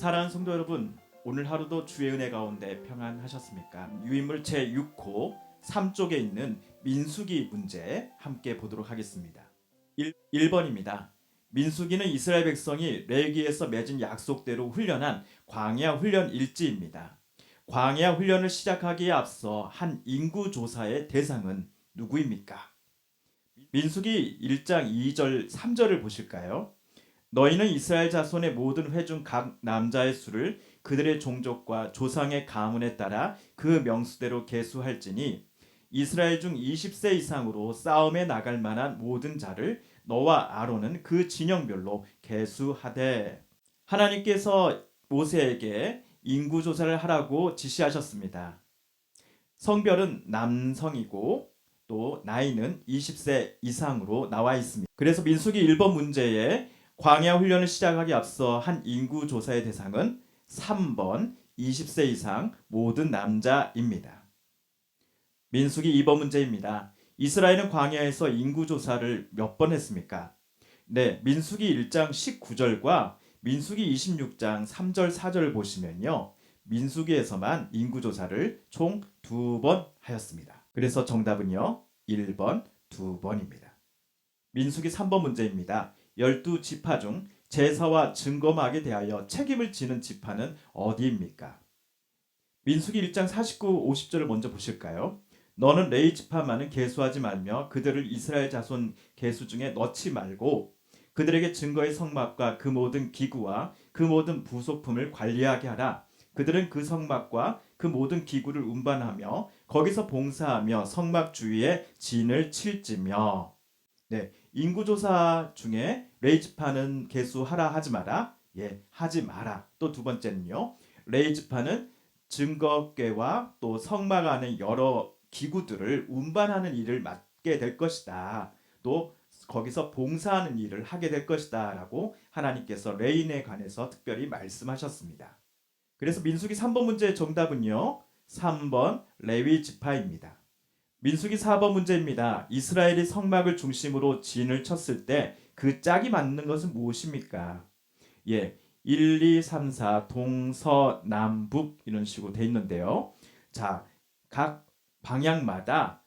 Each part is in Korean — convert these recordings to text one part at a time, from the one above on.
사랑하는 성도 여러분, 오늘 하루도 주의 은혜 가운데 평안하셨습니까? 유인물 제6호 3쪽에 있는 민수기 문제 함께 보도록 하겠습니다. 1번입니다. 민수기는 이스라엘 백성이 레위기에서 맺은 약속대로 훈련한 광야 훈련 일지입니다. 광야 훈련을 시작하기에 앞서 한 인구 조사의 대상은 누구입니까? 민수기 1장 2절 3절을 보실까요? 너희는 이스라엘 자손의 모든 회중 각 남자의 수를 그들의 종족과 조상의 가문에 따라 그 명수대로 계수할지니 이스라엘 중 20세 이상으로 싸움에 나갈 만한 모든 자를 너와 아론은 그 진영별로 계수하되. 하나님께서 모세에게 인구 조사를 하라고 지시하셨습니다. 성별은 남성이고 또 나이는 20세 이상으로 나와 있습니다. 그래서 민수기 1번 문제에 광야 훈련을 시작하기 앞서 한 인구 조사의 대상은 3번 20세 이상 모든 남자입니다. 민수기 2번 문제입니다. 이스라엘은 광야에서 인구 조사를 몇 번 했습니까? 네, 민수기 1장 19절과 민수기 26장 3절 4절을 보시면요. 민수기에서만 인구 조사를 총 2번 하였습니다. 그래서 정답은요. 1번 2번입니다. 민수기 3번 문제입니다. 12지파 중 제사와 증거막에 대하여 책임을 지는 지파는 어디입니까? 민수기 1장 49, 50절을 먼저 보실까요? 너는 레위 지파만은 계수하지 말며 그들을 이스라엘 자손 계수 중에 넣지 말고 그들에게 증거의 성막과 그 모든 기구와 그 모든 부속품을 관리하게 하라. 그들은 그 성막과 그 모든 기구를 운반하며 거기서 봉사하며 성막 주위에 진을 칠지며. 네, 인구조사 중에 레위 지파는 계수하라 하지 마라. 예, 하지 마라. 또 두 번째는요. 레위 지파는 증거궤와 또 성막 안에 여러 기구들을 운반하는 일을 맡게 될 것이다. 또 거기서 봉사하는 일을 하게 될 것이다 라고 하나님께서 레위인에 관해서 특별히 말씀하셨습니다. 그래서 민수기 3번 문제의 정답은요. 3번 레위 지파입니다. 민수기 4번 문제입니다. 이스라엘이 성막을 중심으로 진을 쳤을 때 그 짝이 맞는 것은 무엇입니까? 예, 1, 2, 3, 4 동서남북 이런 식으로 돼 있는데요. 자, 각 방향마다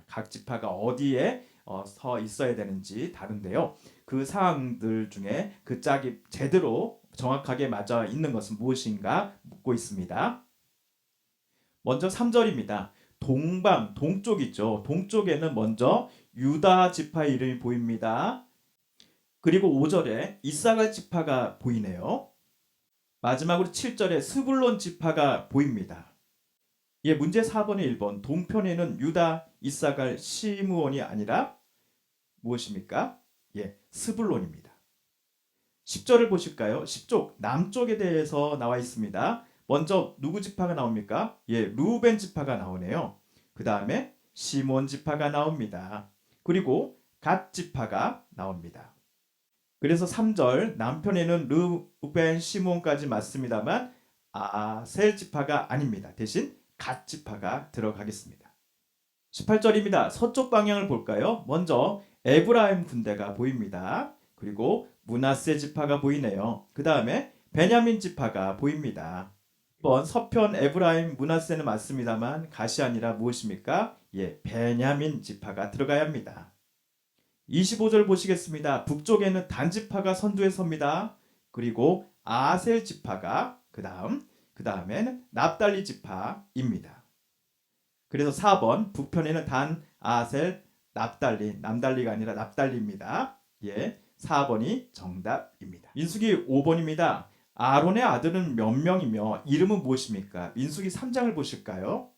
각 지파가 어디에 서 있어야 되는지 다른데요. 그 상황들 중에 그 짝이 제대로 정확하게 맞아 있는 것은 무엇인가 묻고 있습니다. 먼저 3절입니다. 동쪽 있죠. 동쪽에는 먼저 유다 지파 이름이 보입니다. 그리고 5절에 이사갈 지파가 보이네요. 마지막으로 7절에 스불론 지파가 보입니다. 예, 문제 4번의 1번 동편에는 유다, 이사갈, 시므온이 아니라 무엇입니까? 예, 스불론입니다. 10절을 보실까요? 10쪽 남쪽에 대해서 나와 있습니다. 먼저 누구 지파가 나옵니까? 예, 루벤 지파가 나오네요. 그 다음에 시몬 지파가 나옵니다. 그리고 갓 지파가 나옵니다. 그래서 3절 남편에는 루벤, 시몬까지 맞습니다만 아셀 지파가 아닙니다. 대신 갓 지파가 들어가겠습니다. 18절입니다. 서쪽 방향을 볼까요? 먼저 에브라임 군대가 보입니다. 그리고 므낫세 지파가 보이네요. 그 다음에 베냐민 지파가 보입니다. 1번 서편 에브라임 므낫세는 맞습니다만 갓이 아니라 무엇입니까? 예, 베냐민 지파가 들어가야 합니다. 25절 보시겠습니다. 북쪽에는 단 지파가 선두에 섭니다. 그리고 아셀 지파가 그 다음에는 납달리 지파입니다. 그래서 4번 북편에는 단, 아셀, 납달리, 남달리가 아니라 납달리입니다. 예, 4번이 정답입니다. 민수기 5번입니다. 아론의 아들은 몇 명이며 이름은 무엇입니까? 민수기 3장을 보실까요?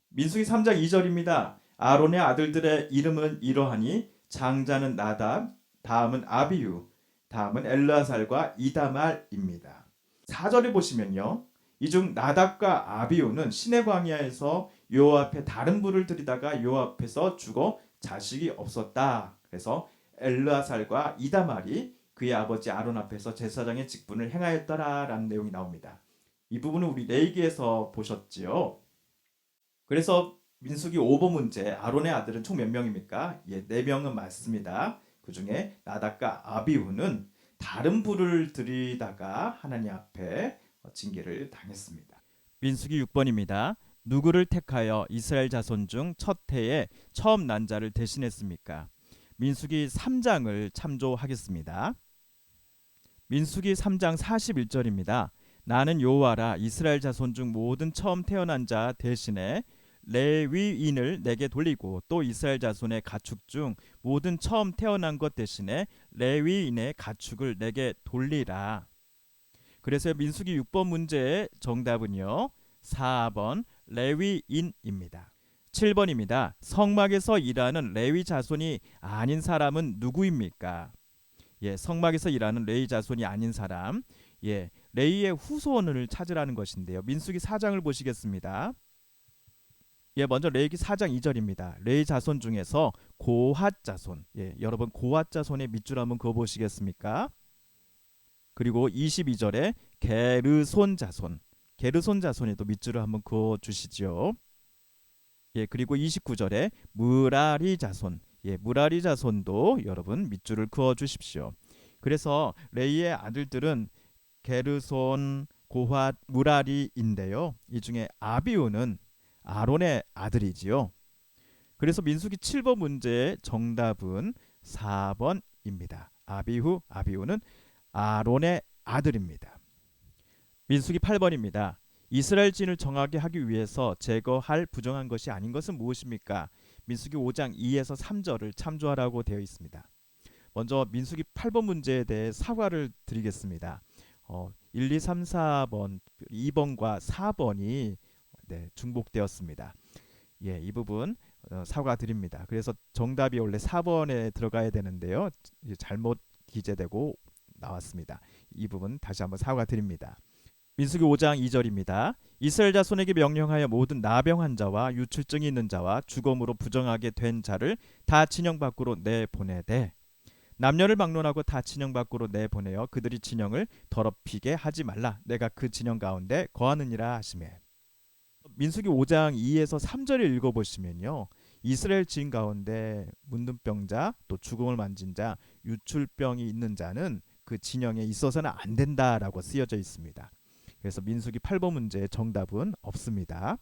민수기 3장 2절입니다. 아론의 아들들의 이름은 이러하니 장자는 나답, 다음은 아비유, 다음은 엘르아살과 이다말입니다. 4절에 보시면요. 이 중 나답과 아비유는 시내 광야에서 여호와 앞에 다른 불을 들이다가 여호와 앞에서 죽어 자식이 없었다. 그래서 엘르아살과 이다말이 그의 아버지 아론 앞에서 제사장의 직분을 행하였더라라는 내용이 나옵니다. 이 부분은 우리 레위기에서 보셨지요. 그래서 민수기 5번 문제 아론의 아들은 총 몇 명입니까? 예, 4명은 맞습니다. 그 중에 나답과 아비후는 다른 불을 들이다가 하나님 앞에 징계를 당했습니다. 민수기 6번입니다. 누구를 택하여 이스라엘 자손 중 첫 해에 처음 난 자를 대신했습니까? 민수기 3장을 참조하겠습니다. 민수기 3장 41절입니다. 나는 여호와라. 이스라엘 자손 중 모든 처음 태어난 자 대신에 레위인을 내게 돌리고 또 이스라엘 자손의 가축 중 모든 처음 태어난 것 대신에 레위인의 가축을 내게 돌리라. 그래서 민수기 6번 문제의 정답은요 4번 레위인입니다. 7번입니다. 성막에서 일하는 레위 자손이 아닌 사람은 누구입니까? 예, 성막에서 일하는 레위 자손이 아닌 사람, 예, 레위의 후손을 찾으라는 것인데요. 민수기 4장을 보시겠습니다. 예, 먼저 레위기 4장 2절입니다. 레위 자손 중에서 고핫 자손, 예, 여러분 고핫 자손의 밑줄 한번 그어 보시겠습니까? 그리고 22절에 게르손 자손, 게르손 자손에도 밑줄을 한번 그어 주시죠. 예, 그리고 29절에 무라리 자손, 예, 무라리 자손도 여러분 밑줄을 그어 주십시오. 그래서 레위의 아들들은 게르손, 고핫, 무라리인데요. 이 중에 아비우는 아론의 아들이지요. 그래서 민수기 7번 문제의 정답은 4번입니다. 아비우는 아론의 아들입니다. 민수기 8번입니다. 이스라엘 진을 정하게 하기 위해서 제거할 부정한 것이 아닌 것은 무엇입니까? 민수기 5장 2에서 3절을 참조하라고 되어 있습니다. 먼저 민수기 8번 문제에 대해 사과를 드리겠습니다. 1, 2, 3, 4번, 2번과 4번이 네, 중복되었습니다. 예, 이 부분 사과드립니다. 그래서 정답이 원래 4번에 들어가야 되는데요. 잘못 기재되고 나왔습니다. 이 부분 다시 한번 사과드립니다. 민수기 5장 2절입니다. 이스라엘 자손에게 명령하여 모든 나병한 자와 유출증이 있는 자와 죽음으로 부정하게 된 자를 다 진영 밖으로 내보내되 남녀를 막론하고 다 진영 밖으로 내보내어 그들이 진영을 더럽히게 하지 말라. 내가 그 진영 가운데 거하느니라 하시매. 민수기 5장 2에서 3절을 읽어보시면요. 이스라엘 진 가운데 문둥병자 또 죽음을 만진 자 유출병이 있는 자는 그 진영에 있어서는 안 된다라고 쓰여져 있습니다. 그래서 민수기 8번 문제의 정답은 없습니다.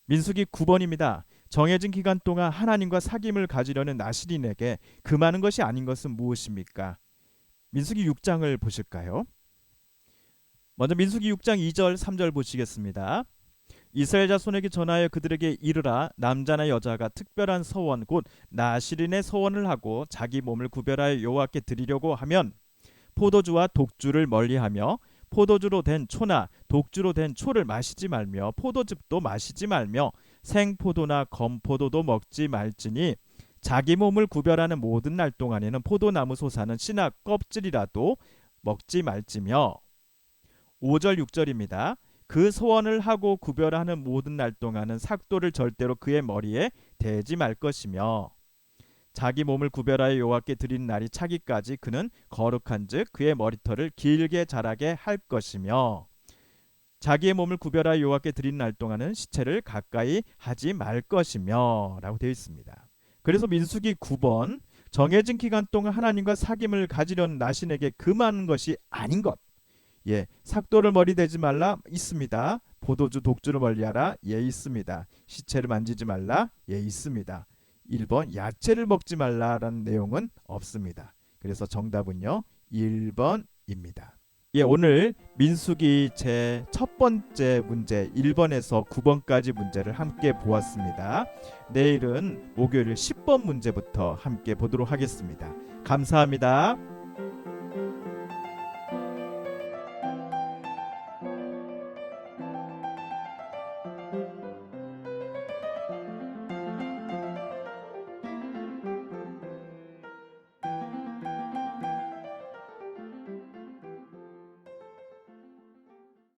민수기 9번입니다. 정해진 기간 동안 하나님과 사귐을 가지려는 나실인에게 금하는 것이 아닌 것은 무엇입니까? 민수기 6장을 보실까요? 먼저 민수기 6장 2절 3절 보시겠습니다. 이스라엘 자손에게 전하여 그들에게 이르라. 남자나 여자가 특별한 서원 곧 나실인의 서원을 하고 자기 몸을 구별하여 여호와께 드리려고 하면 포도주와 독주를 멀리하며 포도주로 된 초나 독주로 된 초를 마시지 말며 포도즙도 마시지 말며 생포도나 검포도도 먹지 말지니 자기 몸을 구별하는 모든 날 동안에는 포도나무 솟아는 씨나 껍질이라도 먹지 말지며 5절 6절입니다. 그 소원을 하고 구별하는 모든 날 동안은 삭도를 절대로 그의 머리에 대지 말 것이며 자기 몸을 구별하여 여호와께 드리는 날이 차기까지 그는 거룩한즉 그의 머리털을 길게 자라게 할 것이며 자기의 몸을 구별하여 여호와께 드리는 날 동안은 시체를 가까이 하지 말 것이며 라고 되어 있습니다. 그래서 민수기 9번 정해진 기간 동안 하나님과 사귐을 가지려는 나신에게 금하는 것이 아닌 것, 예, 삭도를 머리대지 말라 있습니다. 포도주 독주를 멀리하라, 예, 있습니다. 시체를 만지지 말라, 예, 있습니다. 1번 야채를 먹지 말라라는 내용은 없습니다. 그래서 정답은요 1번입니다. 예, 오늘 민수기 제 첫 번째 문제 1번에서 9번까지 문제를 함께 보았습니다. 내일은 목요일 10번 문제부터 함께 보도록 하겠습니다. 감사합니다.